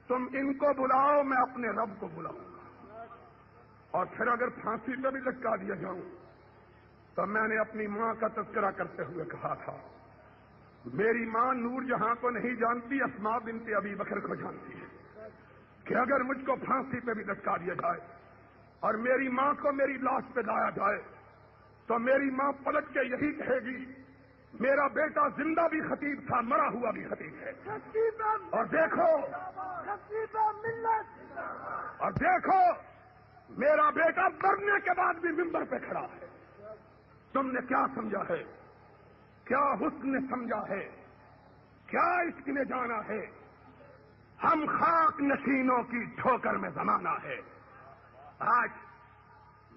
تم ان کو بلاؤ، میں اپنے رب کو بلاؤں گا، اور پھر اگر پھانسی پہ بھی لٹکا دیا جاؤں تو میں نے اپنی ماں کا تذکرہ کرتے ہوئے کہا تھا، میری ماں نور جہاں کو نہیں جانتی، اسماء بنت ابی بکر کو جانتی ہے کہ اگر مجھ کو پھانسی پہ بھی لٹکا دیا جائے اور میری ماں کو میری لاش پہ لایا جائے تو میری ماں پلٹ کے یہی کہے گی، میرا بیٹا زندہ بھی خطیب تھا، مرا ہوا بھی خطیب ہے۔ اور دیکھو میرا بیٹا مرنے کے بعد بھی منبر پہ کھڑا ہے۔ تم نے کیا سمجھا ہے؟ کیا حسن نے سمجھا ہے؟ کیا عشق نے جانا ہے؟ ہم خاک نشینوں کی ٹھوکر میں زمانہ ہے۔ آج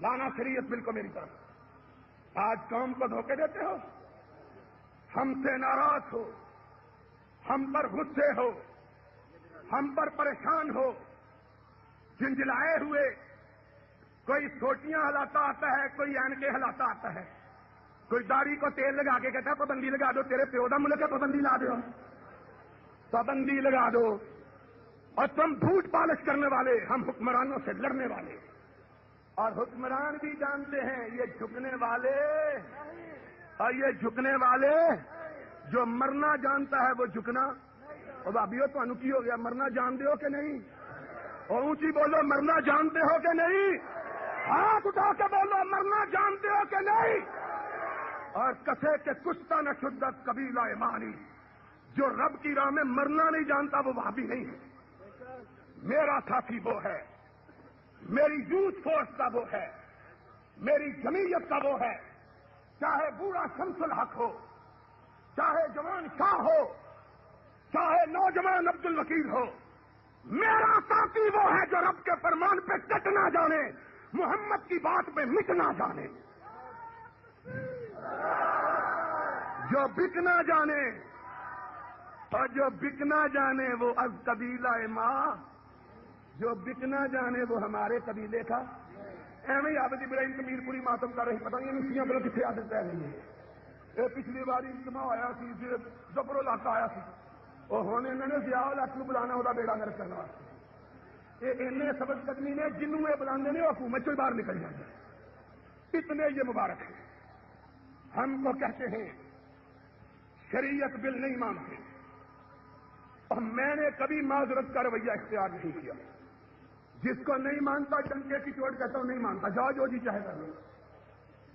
لانا شریعت بل کو میری طرف، آج قوم کو دھوکے دیتے ہو، ہم سے ناراض ہو، ہم پر غصے ہو، ہم پر پریشان ہو، جھنجھلائے ہوئے، کوئی سوٹیاں ہلاتا آتا ہے، کوئی اینکیں ہلاتا آتا ہے، کوئی داڑھی کو تیل لگا کے کہتا ہے پابندی لگا دو، تیرے پیو دا ملک ہے پابندی لا دو، پابندی لگا دو۔ اور تم جھوٹ پالش کرنے والے، ہم حکمرانوں سے لڑنے والے، اور حکمران بھی جانتے ہیں یہ جھکنے والے، اور یہ جھکنے والے جو مرنا جانتا ہے وہ جھکنا۔ اور بھابیو تو کی ہو گیا، مرنا جانتے ہو کہ نہیں؟ اور اونچی بولو، مرنا جانتے ہو کہ نہیں؟ ہاتھ اٹھا کے بولو، مرنا جانتے ہو کہ نہیں؟ اور کسے کے کشتہ نہ شدت قبیلہ ایمانی، جو رب کی راہ میں مرنا نہیں جانتا وہ وہابی نہیں ہے۔ میرا ساتھی وہ ہے، میری یوتھ فورس کا وہ ہے، میری جمعیت کا وہ ہے، چاہے بوڑھا شمس الحق ہو، چاہے جوان شاہ ہو، چاہے نوجوان عبد الوکیل ہو، میرا ساتھی وہ ہے جو رب کے فرمان پہ کٹ نہ جانے، محمد کی بات پہ مٹ نہ جانے، جو بک نہ جانے، اور جو بک نہ جانے وہ از قبیلہ ماں، جو بک نہ جانے وہ ہمارے قبیلے کا۔ ایویں عابد ابراہیم کمیر پوری ماتم کر رہی، پتہ نہیں نسیاں بلو کتنے عادت رہ رہی ہے۔ پچھلی بار اجتماع آیا سی، زبر علاقہ آیا سی، اور ہوں انہوں نے ضیاء الحق کو بلانا، وہ بیڑا گرک کرنے واسطے۔ یہ اینے سبق قدمی نے جنوں یہ بلاندے نے حکومت سے باہر نکل جاتے، اتنے یہ مبارک ہیں۔ ہم کو کہتے ہیں شریعت بل نہیں مانتے، اور میں نے کبھی معذرت کا رویہ اختیار نہیں کیا۔ جس کو نہیں مانتا ڈنکے کی چوٹ کہتا ہوں نہیں مانتا، جاؤ جو جی چاہے کر لو۔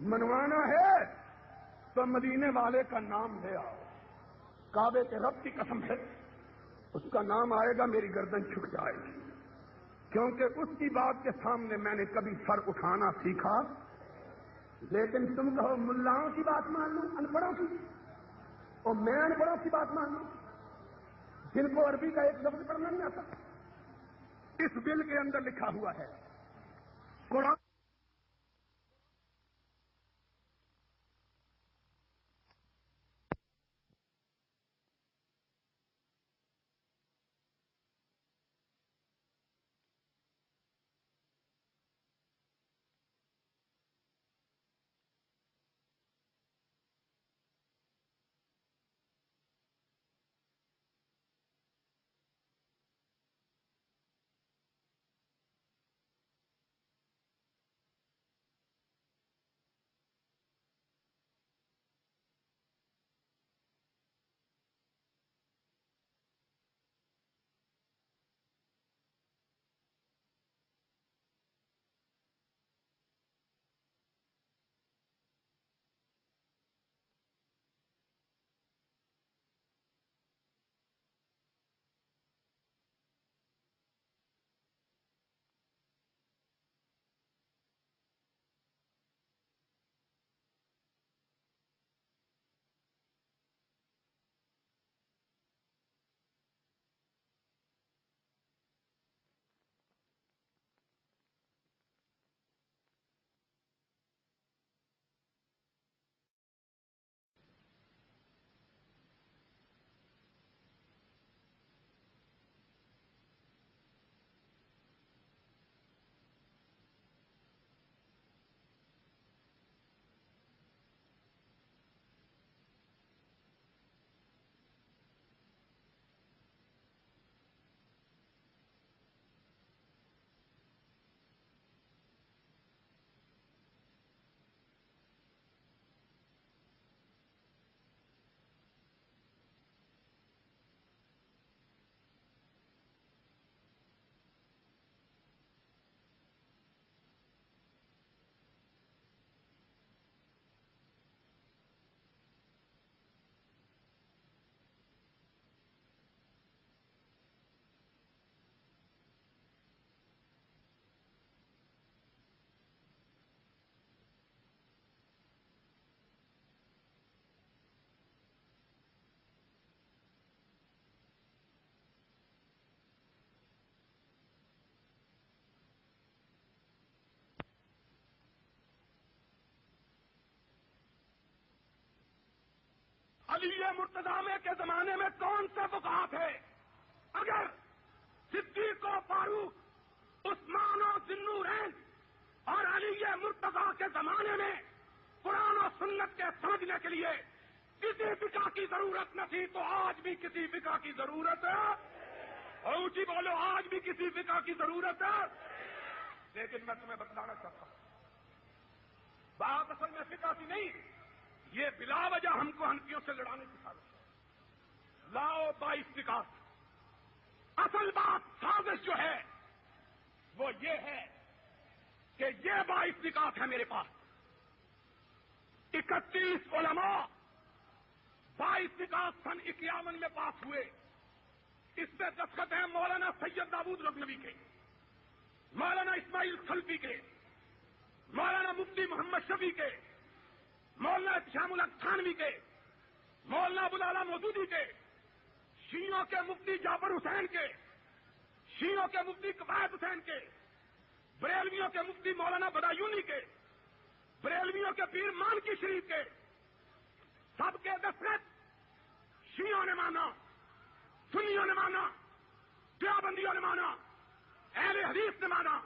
منوانا ہے تو مدینے والے کا نام لے آؤ، کعبے کے رب کی قسم ہے اس کا نام آئے گا میری گردن جھک جائے گی، کیونکہ اس کی بات کے سامنے میں نے کبھی سر اٹھانا سیکھا۔ لیکن تم کہو ملاؤں کی بات مان لوں، ان پڑھوں کی، اور میں ان پڑھوں کی بات مان لوں جن کو عربی کا ایک لفظ پڑھنا نہیں آتا۔ اس بل کے اندر لکھا ہوا ہے قرآن علی مرتضی کے زمانے میں کون سے فقہا تھے؟ اگر صدیق و فاروق، عثمان و ذوالنورین اور علی مرتضی کے زمانے میں قرآن و سنت کے سمجھنے کے لیے کسی فقہ کی ضرورت نہ تھی، تو آج بھی کسی فقہ کی ضرورت ہے؟ اور اونچی بولو، آج بھی کسی فقہ کی ضرورت ہے؟ لیکن میں تمہیں بتلانا چاہتا ہوں، بات اصل میں فقہ کی نہیں، یہ بلا وجہ ہم کو حنفیوں سے لڑانے کی سازش ہے۔ لاؤ 22 نکات۔ اصل بات سازش جو ہے وہ یہ ہے کہ یہ 22 نکات ہے میرے پاس، 31 علماء 22 نکات سن 51 میں پاس ہوئے، اس پہ دستخط ہیں مولانا سید داؤد غزنوی کے، مولانا اسماعیل خلفی کے، مولانا مفتی محمد شفیع کے، مولانا احتشام الحق تھانوی کے، مولانا ابو العلا مودودی کے، شیعوں کے مفتی جعفر حسین کے، شیعوں کے مفتی کفایت حسین کے، بریلویوں کے مفتی مولانا بدایونی کے، بریلویوں کے پیر مانکی شریف کے، سب کے دستخط شیعوں نے مانا، سنیوں نے مانا، دیوبندیوں نے مانا، اہل حدیث نے مانا،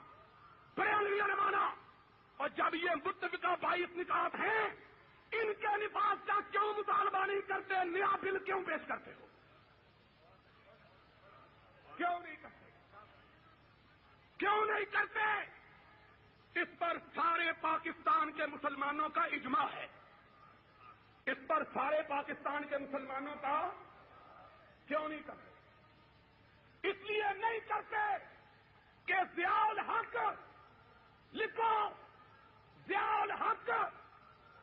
بریلویوں نے مانا۔ اور جب یہ متفقہ 22 نکات ہیں، ان کے نفاذ کا کیوں مطالبہ نہیں کرتے؟ نیا بل کیوں پیش کرتے ہو؟ کیوں نہیں کرتے؟ کیوں نہیں کرتے؟ اس پر سارے پاکستان کے مسلمانوں کا اجماع ہے، اس پر سارے پاکستان کے مسلمانوں کا کیوں نہیں کرتے؟ اس لیے نہیں کرتے کہ ضیاء الحق، لکھو، ضیاء الحق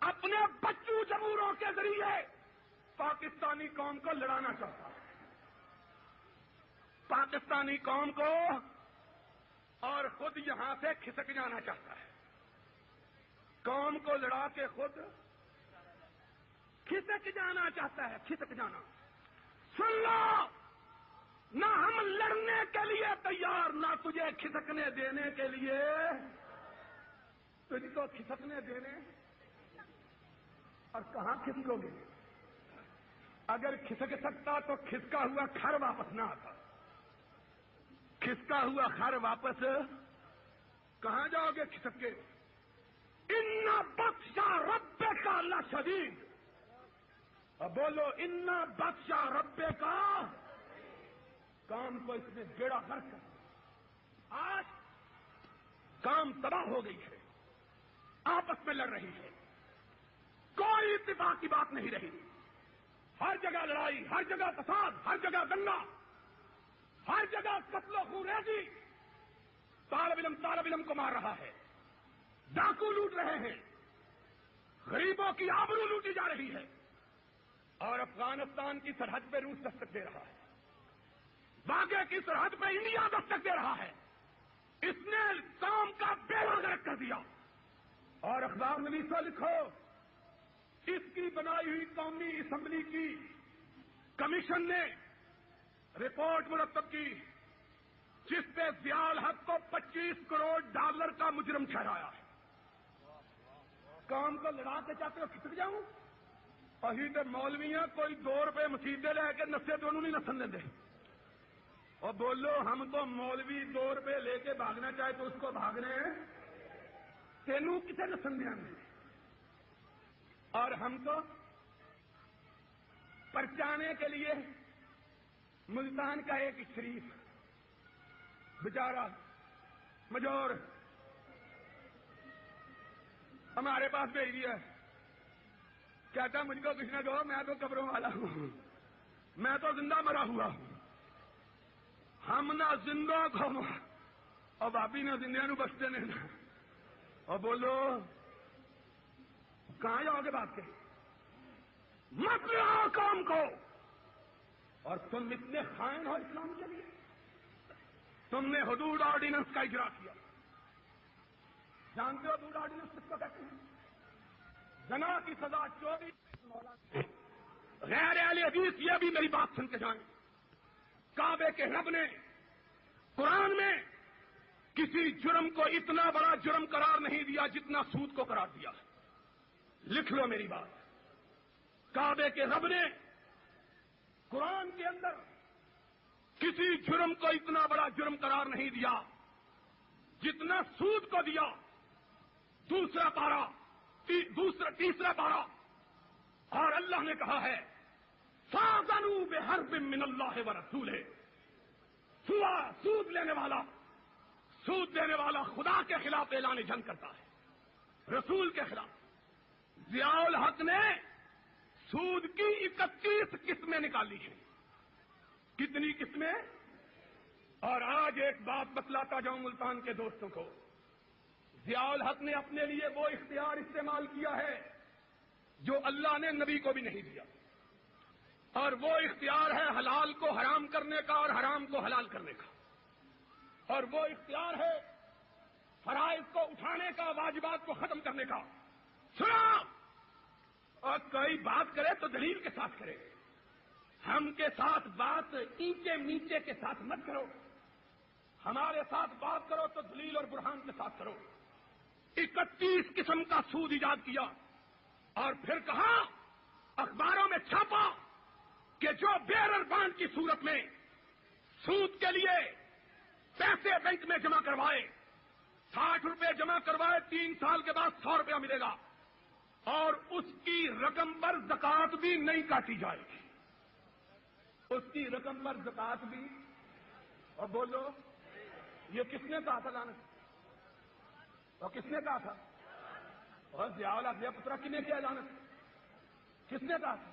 اپنے بچوں جمہوروں کے ذریعے پاکستانی قوم کو لڑانا چاہتا ہے، پاکستانی قوم کو، اور خود یہاں سے کھسک جانا چاہتا ہے، قوم کو لڑا کے خود کھسک جانا چاہتا ہے، کھسک جانا۔ سن لو، نہ ہم لڑنے کے لیے تیار، نہ تجھے کھسکنے دینے کے لیے، تجھ کو کھسکنے دینے، اور کہاں کھسکو گے؟ اگر کھسک سکتا تو کھسکا ہوا گھر واپس نہ آتا، کھسکا ہوا گھر واپس کہاں جاؤ گے کھسک کے؟ ان بطشا ربک لشدید، اور بولو ان بطشا ربک، کام کو اس نے بیڑا غرق کر دیا، آج کام تباہ ہو گئی ہے، آپس میں لڑ رہی ہے، کوئی اتفاق کی بات نہیں رہی، ہر جگہ لڑائی، ہر جگہ فساد، ہر جگہ دنگا، ہر جگہ قتل و خونریزی، طالب علم کو مار رہا ہے، ڈاکو لوٹ رہے ہیں، غریبوں کی آبرو لوٹی جا رہی ہے، اور افغانستان کی سرحد پہ روس دستک دے رہا ہے، باغے کی سرحد پہ انڈیا دستک دے رہا ہے، اس نے قوم کا بیڑا غرق کر دیا۔ اور اخبار نویسوں لکھو، اس کی بنائی ہوئی قومی اسمبلی کی کمیشن نے رپورٹ مرتب کی، جس پہ ضیاء الحق کو 25 کروڑ ڈالر کا مجرم ٹھہرایا ہے۔ قوم کو لڑا کے چاہتے ہو کھسک جاؤں؟ اہی تے مولویاں کوئی 2 روپے مسیدے لے کے نسے تو انہوں نہیں نسن دیں دے، اور بولو ہم تو مولوی 2 روپے لے کے بھاگنا چاہے تو اس کو بھاگنے ہیں، تینوں کسے نسن دیں گے؟ اور ہم کو پرچانے کے لیے ملتان کا ایک شریف بیچارہ مجور ہمارے پاس بھیج دیا، کہتا مجھ کو کچھ نہ کہو، میں تو قبروں والا ہوں، میں تو زندہ مرا ہوا ہوں، ہم نہ زندوں کو اور بھابی نہ زندہ نو بچتے نہیں، اور بولو کہاں جاؤ گے بات کے؟ مت لاؤ قوم کو، اور تم اتنے خائن ہو اسلام کے لیے، تم نے حدود آرڈیننس کا اجرا کیا، جانتے ہو حدود آرڈیننس کس کو کہتے ہیں؟ زنا کی سزا 24 غیر اہل حدیث یہ بھی میری بات سن کے جائیں، کعبے کے رب نے قرآن میں کسی جرم کو اتنا بڑا جرم قرار نہیں دیا جتنا سود کو قرار دیا۔ لکھ لو میری بات، کعبے کے رب نے قرآن کے اندر کسی جرم کو اتنا بڑا جرم قرار نہیں دیا جتنا سود کو دیا. تیسرا پارا اور اللہ نے کہا ہے فَاذَنُوا بِحَرْبٍ مِّنَ اللَّهِ وَرَسُولِهِ. سود دینے والا خدا کے خلاف اعلان جنگ کرتا ہے، رسول کے خلاف. ضیاء الحق نے سود کی 31 قسمیں نکالی ہیں. کتنی قسمیں؟ اور آج ایک بات بتلاتا جاؤں ملتان کے دوستوں کو. ضیاء الحق نے اپنے لیے وہ اختیار استعمال کیا ہے جو اللہ نے نبی کو بھی نہیں دیا، اور وہ اختیار ہے حلال کو حرام کرنے کا اور حرام کو حلال کرنے کا، اور وہ اختیار ہے فرائض کو اٹھانے کا، واجبات کو ختم کرنے کا. سنا، اور کوئی بات کرے تو دلیل کے ساتھ کرے. ہم کے ساتھ بات اینچے میچے کے ساتھ مت کرو. ہمارے ساتھ بات کرو تو دلیل اور برہان کے ساتھ کرو. 31 قسم کا سود ایجاد کیا اور پھر کہا، اخباروں میں چھاپا کہ جو بیئرر بانڈ کی صورت میں سود کے لیے پیسے بینک میں جمع کروائے، 60 روپے جمع کروائے، 3 سال کے بعد 100 روپیہ ملے گا اور اس کی رقم پر زکات بھی نہیں کاٹی جائے گی. اس کی رقم پر زکات بھی. اور بولو یہ کس نے کہا تھا لعنت؟ اور کس نے کہا تھا؟ اور ضیاء الحق یہ پترا کنے کیا لعنت؟ کس نے کہا تھا؟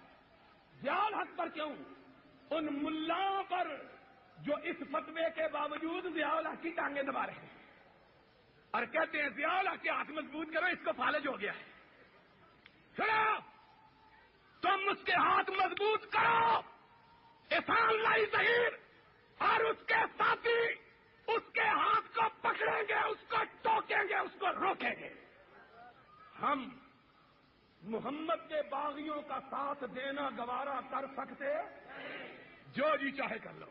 ضیاء الحق پر کیوں؟ ان ملاؤں پر جو اس فتوے کے باوجود ضیاء الحق کی ٹانگیں دبا رہے ہیں اور کہتے ہیں ضیاء الحق کے ہاتھ مضبوط کرو، اس کو فالج ہو گیا ہے. چلو تم اس کے ہاتھ مضبوط کرو، احسان لائی ظہیر اور اس کے ساتھی اس کے ہاتھ کو پکڑیں گے، اس کو ٹوکیں گے، اس کو روکیں گے. ہم محمد کے باغیوں کا ساتھ دینا گوارا کر سکتے؟ جو جی چاہے کر لو.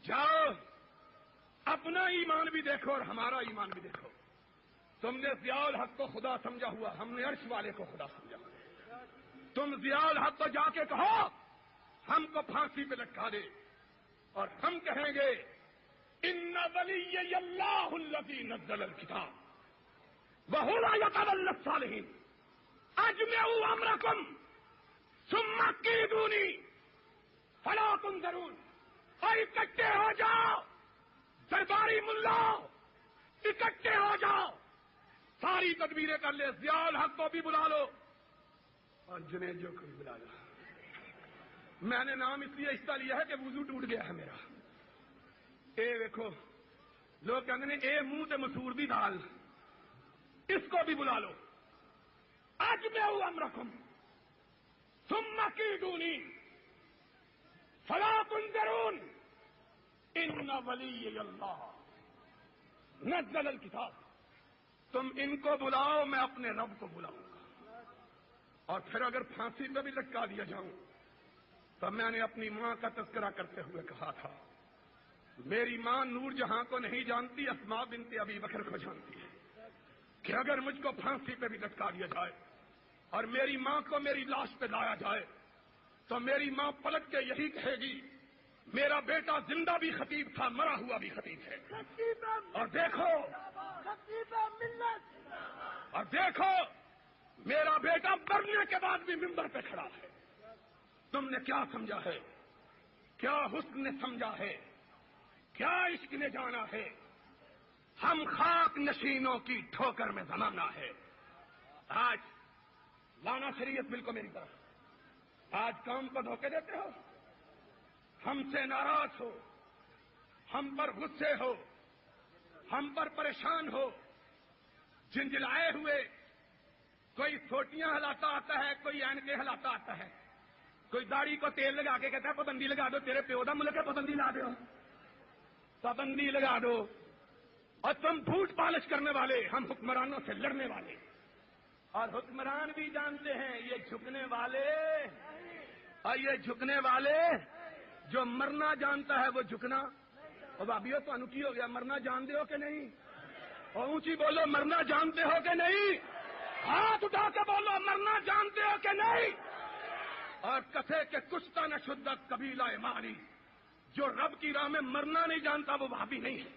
جاؤ اپنا ایمان بھی دیکھو اور ہمارا ایمان بھی دیکھو. تم نے ضیاء الحق کو خدا سمجھا ہوا، ہم نے عرش والے کو خدا سمجھا ہوا. تم ضیاء الحق کو جا کے کہو ہم کو پھانسی پہ لٹکا دے، اور ہم کہیں گے ان ولی اللہ الذی نزل الکتاب وہو یتولی الصالحین اجمعوا امرکم ثم کیدونی فلا تنظرون. اور اکٹھے ہو جاؤ درباری ملا، اکٹھے ہو جاؤ، ساری تدبیریں کر لے. ضیاء الحق کو بھی بلا لو اور جنید جو کو بھی بلا لو. میں نے نام اس لیے حصہ لیا ہے کہ وضو ٹوٹ گیا ہے میرا. اے دیکھو لوگ کہتے ہیں اے منہ تے مسور دی دال، اس کو بھی بلا لو. اجمعوا امرکم ثم کیدونی فلا تنظرون ان ولی اللہ نزل الکتاب. تم ان کو بلاؤ، میں اپنے رب کو بلاؤں گا. اور پھر اگر پھانسی پہ بھی لٹکا دیا جاؤں تو میں نے اپنی ماں کا تذکرہ کرتے ہوئے کہا تھا، میری ماں نور جہاں کو نہیں جانتی، اسماء بنت ابی بکر کو جانتی ہے، کہ اگر مجھ کو پھانسی پہ بھی لٹکا دیا جائے اور میری ماں کو میری لاش پہ لایا جائے تو میری ماں پلٹ کے یہی کہے گی میرا بیٹا زندہ بھی خطیب تھا، مرا ہوا بھی خطیب ہے. اور دیکھو میرا بیٹا مرنے کے بعد بھی منبر پہ کھڑا ہے. تم نے کیا سمجھا ہے؟ کیا حسن نے سمجھا ہے؟ کیا عشق نے جانا ہے؟ ہم خاک نشینوں کی ٹھوکر میں زمانہ ہے. آج لانا شریعت بالکل میری طرف. آج قوم کو دھوکے دیتے ہو، ہم سے ناراض ہو، ہم پر غصے ہو، ہم پر پریشان ہو، جھنجھلائے ہوئے. کوئی سوٹیاں ہلاتا آتا ہے، کوئی اینکیں ہلاتا آتا ہے، کوئی داڑھی کو تیل لگا کے کہتا ہے پابندی لگا دو، تیرے پیو دا ملک ہے پابندی لا دو، پابندی لگا دو. اور تم جھوٹ پالش کرنے والے، ہم حکمرانوں سے لڑنے والے. اور حکمران بھی جانتے ہیں یہ جھکنے والے، اور یہ جھکنے والے جو مرنا جانتا ہے وہ جھکنا. اور بھابیو تو انوکی ہو گیا، مرنا جانتے ہو کہ نہیں؟ اور اونچی بولو مرنا جانتے ہو کہ نہیں؟ ہاتھ اٹھا کے بولو مرنا جانتے ہو کہ نہیں؟ اور کسے کے کشتا نہ شدت قبیلہ مالی، جو رب کی راہ میں مرنا نہیں جانتا وہ وہابی نہیں ہے۔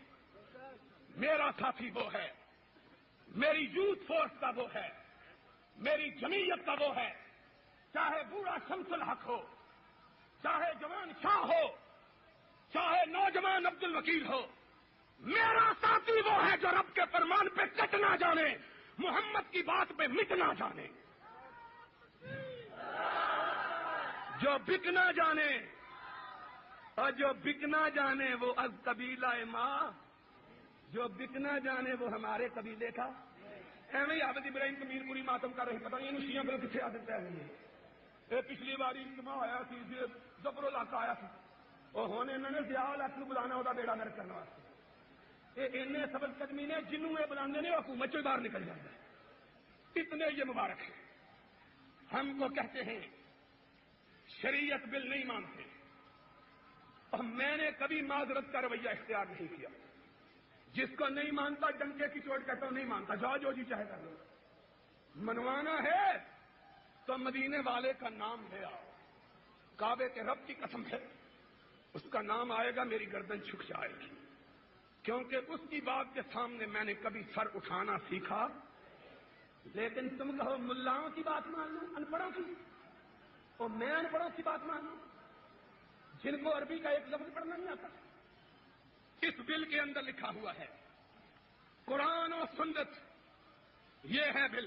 میرا ساتھی وہ ہے، میری یوتھ فورس کا وہ ہے، میری جمعیت کا وہ ہے، چاہے بوڑھا شمس الحق ہو، چاہے جوان شاہ ہو، چاہے نوجوان عبد الوکیل ہو، میرا ساتھی وہ ہے جو رب کے فرمان پہ کٹ نہ جانے، محمد کی بات پہ مٹ نہ جانے، جو بک نہ جانے، اور جو بک نہ جانے وہ از قبیلہ ماں، جو بک نہ جانے وہ ہمارے قبیلے کا۔ ایویں ہی حافظ ابراہیم کو میر پوری ماتم کر رہے، پتہ نہیں انہوں شیعہ پر کتنے عادت ہے۔ پچھلی باری اجتماع آیا سی، زبر علاقہ آیا سی، اور ہونے انہوں نے ضیاء الحق کو بلانا ہوتا بیڑا نرک کرنے واسطے۔ یہ سبز قدمی نے جنوں یہ بلانے نے حکومت سے باہر نکل جاتا ہے۔ اتنے یہ مبارک ہیں۔ ہم کو کہتے ہیں شریعت بل نہیں مانتے، اور میں نے کبھی معذرت کا رویہ اختیار نہیں کیا۔ جس کو نہیں مانتا ڈنکے کی چوٹ کہتا ہوں نہیں مانتا، جاؤ جو جی چاہے کر لو۔ منوانا ہے تو مدینے والے کا نام لے آؤ، کعبے کے رب کی قسم ہے اس کا نام آئے گا میری گردن جھک جائے گی، کیونکہ اس کی بات کے سامنے میں نے کبھی سر اٹھانا سیکھا۔ لیکن تم کہو ملاؤں کی بات مان لوں، ان پڑھوں کی، اور میں ان پڑھوں کی بات مان لوں جن کو عربی کا ایک لفظ پڑھنا نہیں آتا۔ اس بل کے اندر لکھا ہوا ہے قرآن و سنت، یہ ہے بل۔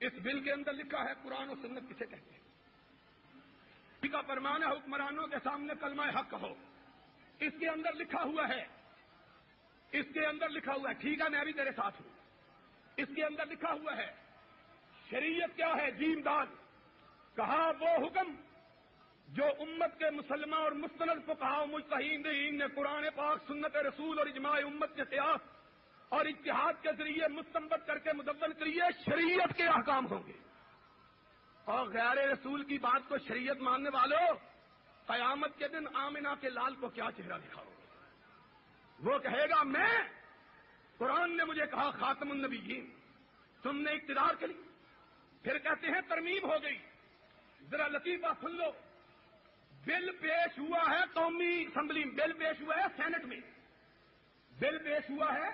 اس بل کے اندر لکھا ہے قرآن و سنت کسے کہتے ہیں۔ کا فرمان ہے حکمرانوں کے سامنے کلمہ حق کہو۔ اس کے اندر لکھا ہوا ہے، اس کے اندر لکھا ہوا ہے، ٹھیک ہے میں بھی تیرے ساتھ ہوں۔ اس کے اندر لکھا ہوا ہے شریعت کیا ہے، جیم دال، کہا وہ حکم جو امت کے مسلمہ اور مستند فقہاء و مجتہدین نے قرآن پاک، سنت رسول اور اجماع امت کے قیاس اور اجتہاد کے ذریعے مستنبط کر کے مدون کریے، شریعت کے احکام ہوں گے۔ اور غیر رسول کی بات کو شریعت ماننے والوں، قیامت کے دن آمنہ کے لال کو کیا چہرہ دکھاؤ گے؟ وہ کہے گا میں، قرآن نے مجھے کہا خاتم النبیین، تم نے اقتدار کے لیے، پھر کہتے ہیں ترمیم ہو گئی۔ ذرا لطیفہ سن لو، بل پیش ہوا ہے قومی اسمبلی میں، بل پیش ہوا ہے سینٹ میں، بل پیش ہوا ہے،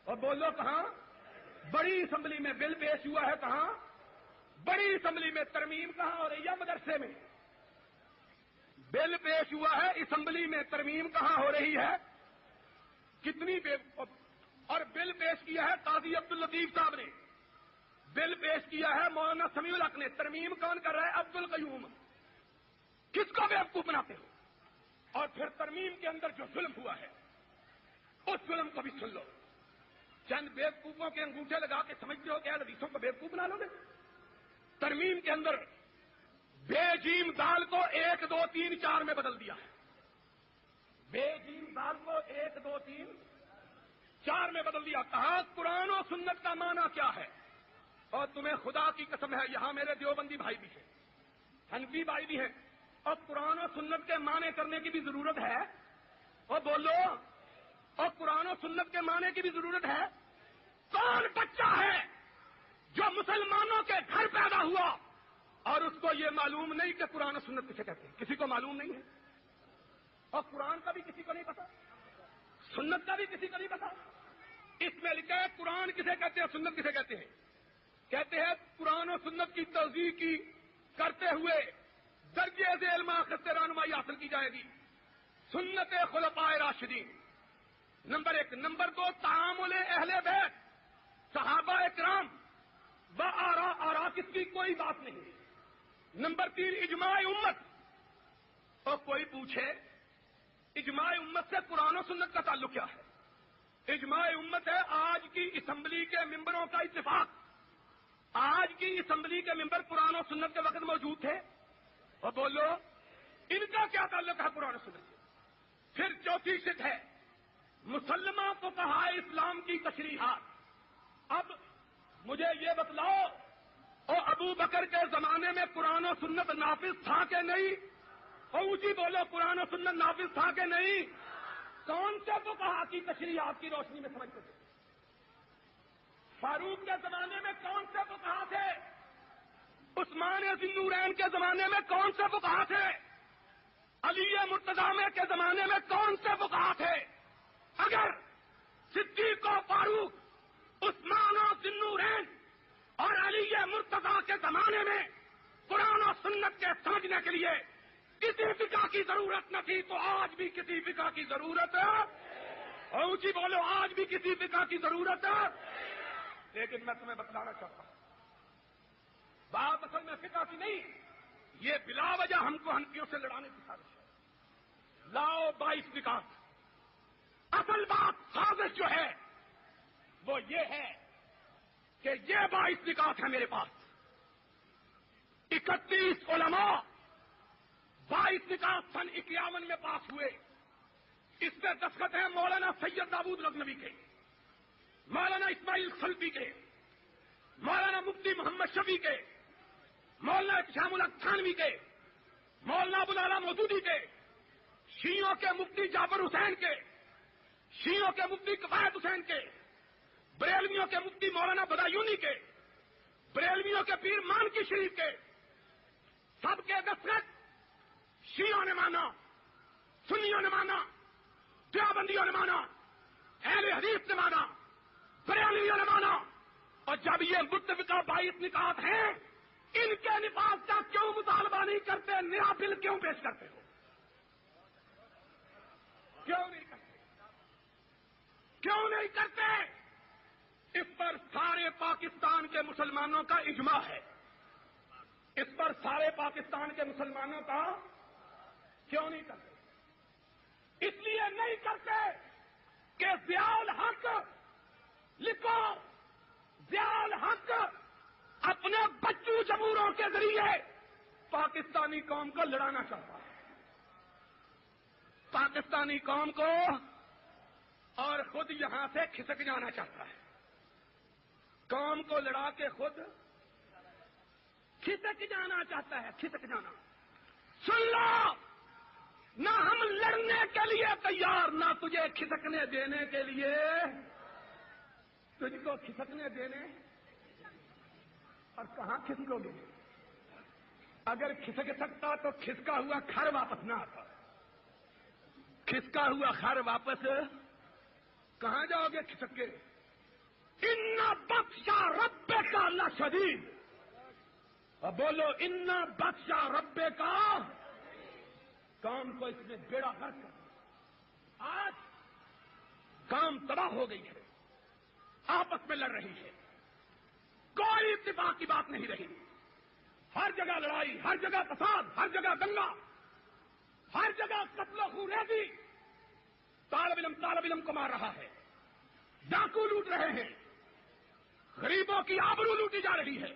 اور بولو کہاں؟ بڑی اسمبلی میں بل پیش ہوا ہے، کہاں؟ بڑی اسمبلی میں۔ ترمیم کہاں ہو رہی ہے؟ مدرسے میں۔ بل پیش ہوا ہے اسمبلی میں، ترمیم کہاں ہو رہی ہے؟ کتنی اور بل پیش کیا ہے قاضی عبد اللطیف صاحب نے، بل پیش کیا ہے مولانا سمیع الحق نے، ترمیم کون کر رہا ہے؟ عبد القیوم۔ کس کو بیوقوف بناتے ہو؟ اور پھر ترمیم کے اندر جو ظلم ہوا ہے اس ظلم کو بھی سن لو۔ چند بیوقوفوں کے انگوٹھے لگا کے سمجھتے ہو کہ حدیثوں کو بیوقوف بنا لو گے؟ ترمیم کے اندر بے جیم دال کو 1 2 3 4 میں بدل دیا ہے، بے جیم دال کو 1 2 3 4 میں بدل دیا۔ کہا قرآن و سنت کا معنی کیا ہے؟ اور تمہیں خدا کی قسم ہے یہاں میرے دیوبندی بھائی بھی ہیں، حنفی بھائی بھی ہیں، اور قرآن و سنت کے معنی کرنے کی بھی ضرورت ہے، اور بولو، اور قرآن و سنت کے معنی کی بھی ضرورت ہے۔ کون بچہ ہے جو مسلمانوں کے گھر پیدا ہوا اور اس کو یہ معلوم نہیں کہ قرآن و سنت کسے کہتے ہیں؟ کسی کو معلوم نہیں ہے، اور قرآن کا بھی کسی کو نہیں پتا، سنت کا بھی کسی کو نہیں پتا۔ اس میں لکھا ہے قرآن کسے کہتے ہیں، سنت کسے کہتے ہیں؟ کہتے ہیں قرآن و سنت کی توضیح کی کرتے ہوئے درجے ذیل مآخذ سے رہنمائی حاصل کی جائے گی۔ سنت خلفاء راشدین نمبر 1، نمبر 2 تعامل اہل بیت صحابہ اکرام و آرا کس کی کوئی بات نہیں۔ نمبر 3 اجماع امت، اور کوئی پوچھے اجماع امت سے قرآن و سنت کا تعلق کیا ہے؟ اجماع امت ہے آج کی اسمبلی کے ممبروں کا اتفاق، آج کی اسمبلی کے ممبر قرآن و سنت کے وقت موجود تھے، اور بولو ان کا کیا تعلق ہے قرآن و سنت سے؟ پھر چوتھی شک ہے مسلمہ کو کہا اسلام کی تشریحات۔ اب مجھے یہ بتلاؤ، اور ابو بکر کے زمانے میں قرآن و سنت نافذ تھا کہ نہیں؟ اور اونچی بولو قرآن و سنت نافذ تھا کہ نہیں؟ کون سے تو کہا کی تشریحات کی روشنی میں سمجھتے تھے؟ فاروق کے زمانے میں کون سے تو کہا تھے؟ عثمان ذی النورین کے زمانے میں کون سے فقہا تھے؟ علی مرتضی کے زمانے میں کون سے فقہا تھے؟ اگر صدیق و فاروق، عثمان ذی النورین اور علی مرتضی کے زمانے میں قرآن و سنت کے سمجھنے کے لیے کسی فقہ کی ضرورت نہ تھی تو آج بھی کسی فقہ کی ضرورت ہے؟ اونچی بولو، آج بھی کسی فقہ کی ضرورت ہے؟ لیکن میں تمہیں بتلانا چاہتا ہوں، بات اصل میں فقہ کی نہیں، یہ بلا وجہ ہم کو ہنفیوں سے لڑانے کی سازش ہے۔ لاؤ 22 نکات۔ اصل بات سازش جو ہے وہ یہ ہے کہ یہ 22 نکات ہیں میرے پاس، 31 علماء 22 نکات سن 51 میں پاس ہوئے۔ اس میں دستخط ہیں مولانا سید داؤد غزنوی کے، مولانا اسماعیل خلفی کے، مولانا مفتی محمد شفیع کے، مولانا شام الحق تھانوی کے، مولانا ابوالعلا مودودی کے، شیعوں کے مفتی جعفر حسین کے، شیعوں کے مفتی کفایت حسین کے، بریلویوں کے مفتی مولانا بدایونی کے، بریلویوں کے پیر مانکی شریف کے، سب کے دستخط شیعوں نے مانا، سنیوں نے مانا، دیوبندیوں نے مانا، اہل حدیث نے مانا، بریلویوں نے مانا۔ اور جب یہ متفقہ 22 نکات ہیں، ان کے نفاذ کا کیوں مطالبہ نہیں کرتے؟ نیا بل کیوں پیش کرتے ہو؟ کیوں نہیں کرتے؟ کیوں نہیں کرتے؟ اس پر سارے پاکستان کے مسلمانوں کا اجماع ہے۔ اس پر سارے پاکستان کے مسلمانوں کا کیوں نہیں کرتے؟ اس لیے نہیں کرتے کہ ضیاء الحق، لکھو، ضیاء الحق اپنے بچوں جمہوروں کے ذریعے پاکستانی قوم کو لڑانا چاہتا ہے، پاکستانی قوم کو، اور خود یہاں سے کھسک جانا چاہتا ہے۔ قوم کو لڑا کے خود کھسک جانا چاہتا ہے، کھسک جانا۔ سن لو، نہ ہم لڑنے کے لیے تیار، نہ تجھے کھسکنے دینے کے لیے، تجھ کو کھسکنے دینے، اور کہاں کھسکو گے؟ اگر کھسک سکتا تو کھسکا ہوا خر واپس نہ آتا، کھسکا ہوا خر واپس کہاں جاؤ گے کھسک کے؟ ان بطشا ربک لشدید، اور بولو ان بطشا ربک۔ قوم کو اس نے بیڑا غرق کر دیا، آج قوم تباہ ہو گئی ہے، آپس میں لڑ رہی ہے، کوئی اتفاق کی بات نہیں رہی، ہر جگہ لڑائی، ہر جگہ فساد، ہر جگہ دنگا، ہر جگہ قتل و خونریزی، طالب علم کو مار رہا ہے، ڈاکو لوٹ رہے ہیں، غریبوں کی آبرو لوٹی جا رہی ہے،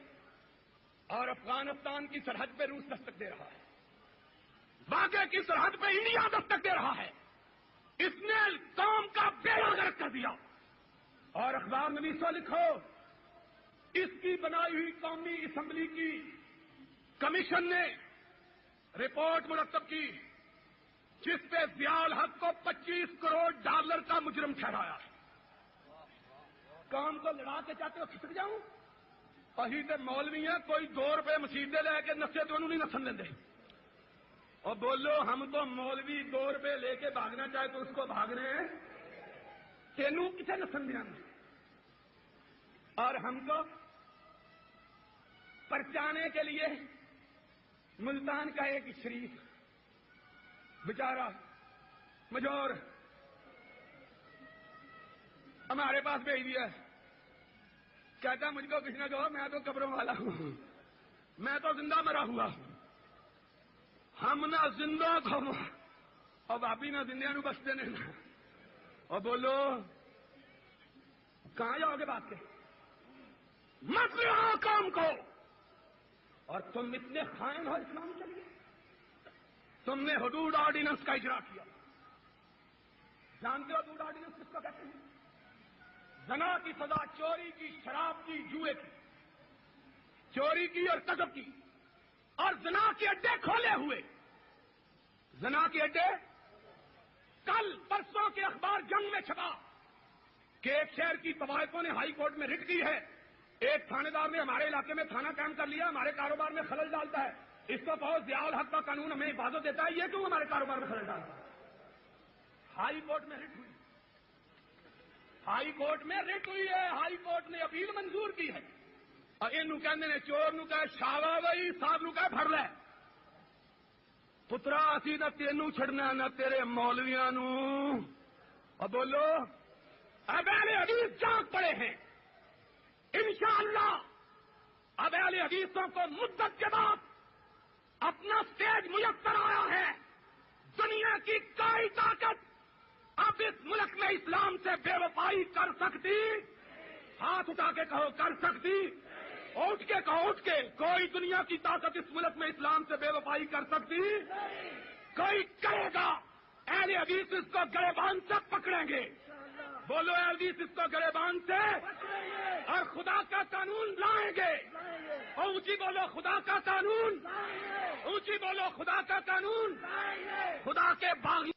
اور افغانستان کی سرحد پہ روس دستک دے رہا ہے، باغے کی سرحد پہ انڈیا دستک دے رہا ہے۔ اس نے قوم کا بیڑا غرق کر دیا، اور اخبار نویسوں لکھو، اس کی بنائی ہوئی قومی اسمبلی کی کمیشن نے رپورٹ مرتب کی، جس پہ ضیاء الحق کو $25 کروڑ کا مجرم ٹھہرایا۔ قوم کو لڑا کے چاہتے ہو کھسک جاؤں؟ اہی تے مولوی ہیں، کوئی $2 مسیدے لے کے نسے تو انہوں نہیں نسن لیں دے، اور بولو ہم تو مولوی $2 لے کے بھاگنا چاہے تو اس کو بھاگ رہے ہیں، تینوں کسے نسن دیا؟ اور ہم کو پرچانے کے لیے ملتان کا ایک شریف بیچارہ مجور ہمارے پاس بھیج دیا، کہتا مجھ کو کسی نے کہو میں تو قبروں والا ہوں، میں تو زندہ مرا ہوا ہوں، ہم نہ زندہ کو اور باپی نہ زندہ نو بستے نے، اور بولو کہاں جاؤ گے بات کے؟ مت لڑاؤ قوم کو، اور تم اتنے خائن ہو اسلام کے لیے، تم نے حدود آرڈیننس کا اجرا کیا۔ جانتے ہو حدود آرڈیننس کس کو کہتے ہیں؟ زنا کی سزا، چوری کی، شراب کی، جوئے کی، چوری کی اور قذف کی، اور زنا کے اڈے کھولے ہوئے، زنا کے اڈے۔ کل پرسوں کے اخبار جنگ میں چھپا کہ ایک شہر کی طوائفوں نے ہائی کورٹ میں رٹ کی ہے ایک تھانے دار نے ہمارے علاقے میں تھانہ قائم کر لیا، ہمارے کاروبار میں خلل ڈالتا ہے، اس کو بہت ضیاء الحق کا قانون ہمیں حفاظت دیتا ہے، یہ کیوں ہمارے کاروبار میں خلل ڈالتا ہے؟ ہائی کورٹ میں رٹ ہوئی، ہائی کورٹ میں رٹ ہوئی ہے، ہائی کورٹ نے اپیل منظور کی ہے، اور یہ نے چور نو کہ شاوا بھائی صاحب نو کہ پھڑ لے پترا، اسی نہ تینوں چھڑنا نہ تیرے مولویاں نو، اور بولو اب اہل حدیث جاگ پڑے ہیں انشاءاللہ، اب اہل حدیثوں کو مدت کے بعد اپنا سٹیج میسر آیا ہے، دنیا کی کوئی طاقت اب اس ملک میں اسلام سے بے وفائی کر سکتی؟ ہاتھ اٹھا کے کہو کر سکتی؟ اٹھ کے کہو اٹھ کے، کوئی دنیا کی طاقت اس ملک میں اسلام سے بے وفائی کر سکتی؟ کوئی کرے گا؟ اہل حدیث اس کو گریبان سے پکڑیں گے، بولو اہل حدیث اس کو گریبان سے، اور خدا کا قانون لائیں گے، اور اونچی بولو خدا کا قانون، اونچی بولو خدا کا قانون، خدا کے باغ